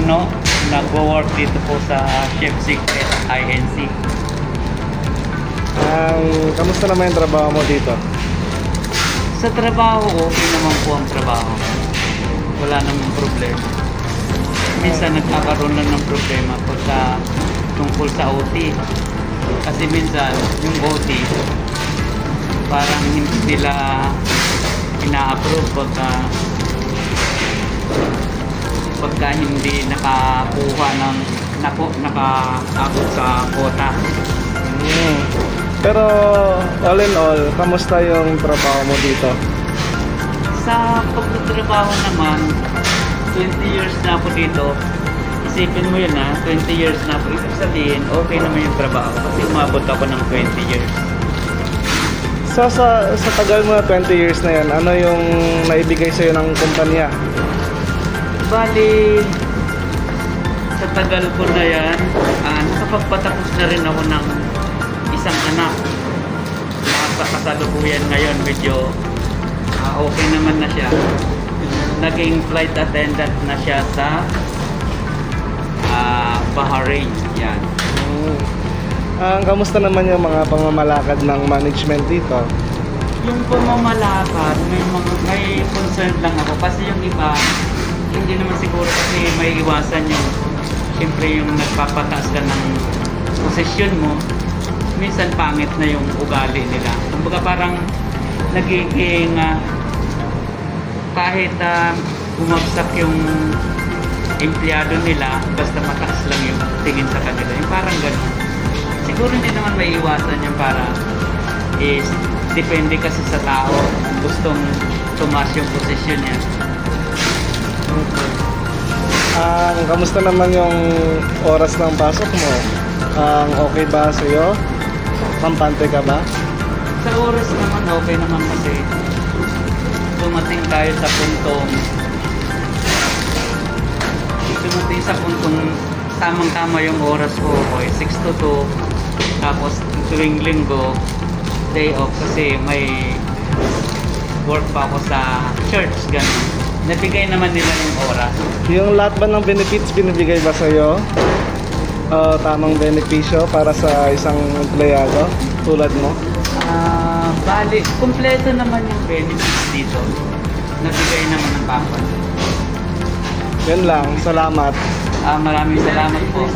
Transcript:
ano, nagwo-work dito po sa Chef Secret INC. Kamusta naman yung trabaho mo dito? Sa trabaho, okay naman po ang trabaho. Wala namang problema. Minsan nagkakaroon lang ng problema pagka tungkol sa OT. Kasi minsan yung OT parang hindi nila ina-approve pagka hindi nakakuha ng nakaabot sa quota. Pero all in all, kamusta yung trabaho mo dito? Sa pagtatrabaho naman, 20 years na ako dito. Isipin mo yun 20 years na ako. Ibig sabihin, okay naman yung trabaho kasi umabot ako ng 20 years. So sa tagal mo na 20 years na yan, ano yung naibigay sa'yo ng kumpanya? Bali, sa tagal ko na yan, nakapagpatapos na rin ako ng isang anak. Sa kasalukuyan ngayon, medyo okay naman na siya. Naging flight attendant na siya sa Bahrain. Yan. Kamusta naman yung mga pamamalakad ng management dito? Yung pamamalakad, may concern lang ako. Kasi yung iba, hindi naman siguro kasi may iwasan yung siyempre yung nagpapataas ka ng posisyon mo, minsan pangit na yung ugali nila. Kumbaga parang nagiging kahit bumagsak yung empleyado nila, basta mataas lang yung tingin sa kanila. Yung parang gano'n. Siguro hindi naman may iwasan yung para depende kasi sa tao gustong tumaas yung posisyon niya. Kamusta naman yung oras ng pasok mo? Okay ba sa'yo? Kampante ka ba? Sa oras naman, okay naman kasi dumating tayo sa puntong tamang-tama yung oras ko. 6 to 2. Tapos tuwing linggo, day off kasi may work pa ako sa church, ganun. Nabigay naman nila yung oras. Yung lahat ba ng benefits binibigay ba sa'yo? Tamang benepisyo para sa isang empleyado tulad mo? Bali, kumpleto naman yung benefits dito. Nabigay naman ng papa. Yan lang, salamat. Maraming salamat po.